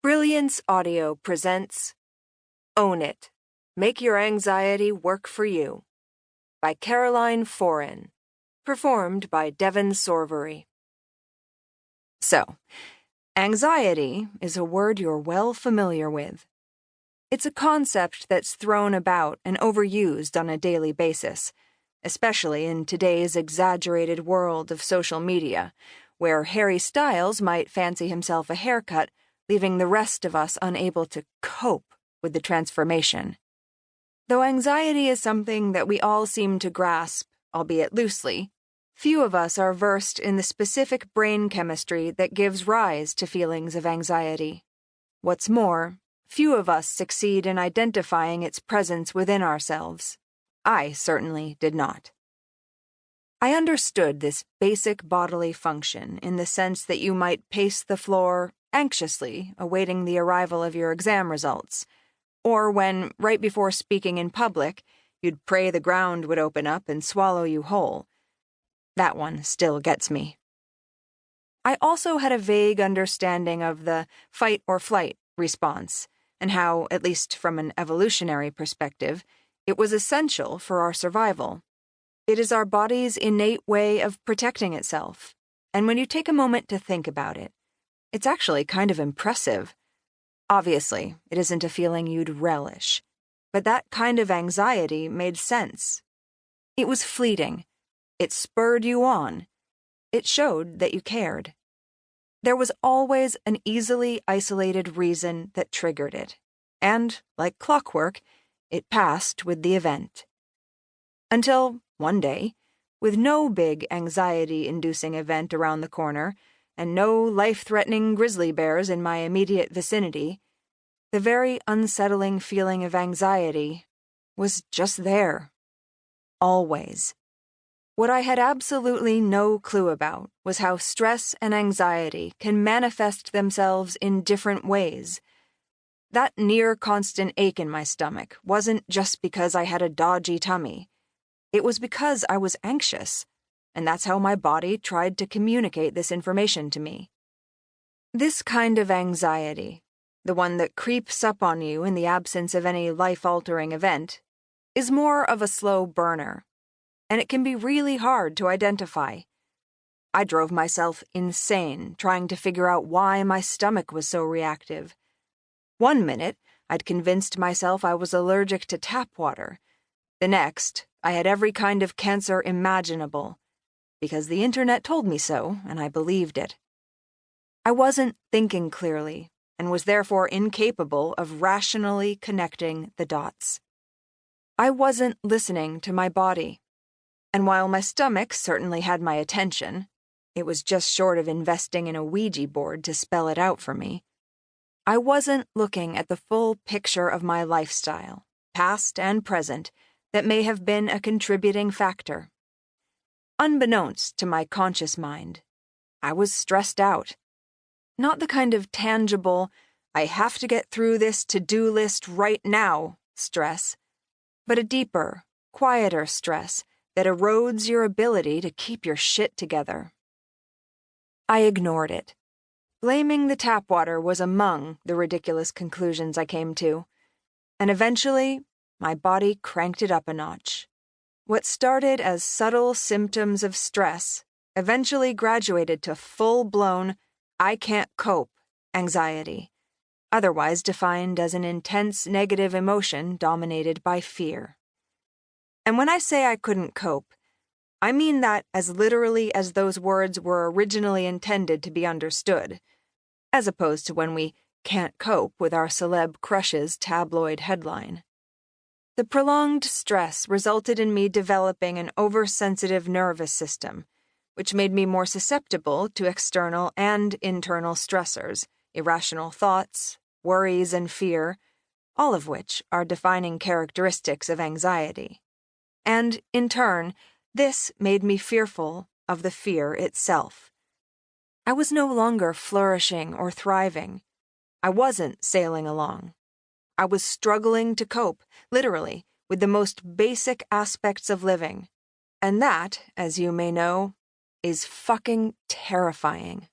Brilliance Audio presents Own It. Make Your Anxiety Work for You by Caroline Foran, performed by Devon Sorvery. So, anxiety is a word you're well familiar with. It's a concept that's thrown about and overused on a daily basis, especially in today's exaggerated world of social media, where Harry Styles might fancy himself a haircut, leaving the rest of us unable to cope with the transformation. Though anxiety is something that we all seem to grasp, albeit loosely, few of us are versed in the specific brain chemistry that gives rise to feelings of anxiety. What's more, few of us succeed in identifying its presence within ourselves. I certainly did not. I understood this basic bodily function in the sense that you might pace the floor anxiously awaiting the arrival of your exam results, or when, right before speaking in public, you'd pray the ground would open up and swallow you whole. That one still gets me. I also had a vague understanding of the fight or flight response, and how, at least from an evolutionary perspective, it was essential for our survival. It is our body's innate way of protecting itself, and when you take a moment to think about it, it's actually kind of impressive. Obviously, it isn't a feeling you'd relish, but that kind of anxiety made sense. It was fleeting. It spurred you on. It showed that you cared. There was always an easily isolated reason that triggered it, and, like clockwork, it passed with the event. Until, one day, with no big anxiety-inducing event around the corner, and no life-threatening grizzly bears in my immediate vicinity, the very unsettling feeling of anxiety was just there. Always. What I had absolutely no clue about was how stress and anxiety can manifest themselves in different ways. That near-constant ache in my stomach wasn't just because I had a dodgy tummy. It was because I was anxious, and that's how my body tried to communicate this information to me. This kind of anxiety, the one that creeps up on you in the absence of any life-altering event, is more of a slow burner, and it can be really hard to identify. I drove myself insane trying to figure out why my stomach was so reactive. One minute, I'd convinced myself I was allergic to tap water. The next, I had every kind of cancer imaginable, because the internet told me so, and I believed it. I wasn't thinking clearly, and was therefore incapable of rationally connecting the dots. I wasn't listening to my body, and while my stomach certainly had my attention, it was just short of investing in a Ouija board to spell it out for me. I wasn't looking at the full picture of my lifestyle, past and present, that may have been a contributing factor. Unbeknownst to my conscious mind, I was stressed out. Not the kind of tangible, I have to get through this to-do list right now stress, but a deeper, quieter stress that erodes your ability to keep your shit together. I ignored it. Blaming the tap water was among the ridiculous conclusions I came to, and eventually, my body cranked it up a notch. What started as subtle symptoms of stress eventually graduated to full-blown, I can't cope anxiety, otherwise defined as an intense negative emotion dominated by fear. And when I say I couldn't cope, I mean that as literally as those words were originally intended to be understood, as opposed to when we can't cope with our celeb crush's tabloid headline. The prolonged stress resulted in me developing an oversensitive nervous system, which made me more susceptible to external and internal stressors, irrational thoughts, worries, and fear, all of which are defining characteristics of anxiety. And, in turn, this made me fearful of the fear itself. I was no longer flourishing or thriving. I wasn't sailing along. I was struggling to cope, literally, with the most basic aspects of living. And that, as you may know, is fucking terrifying.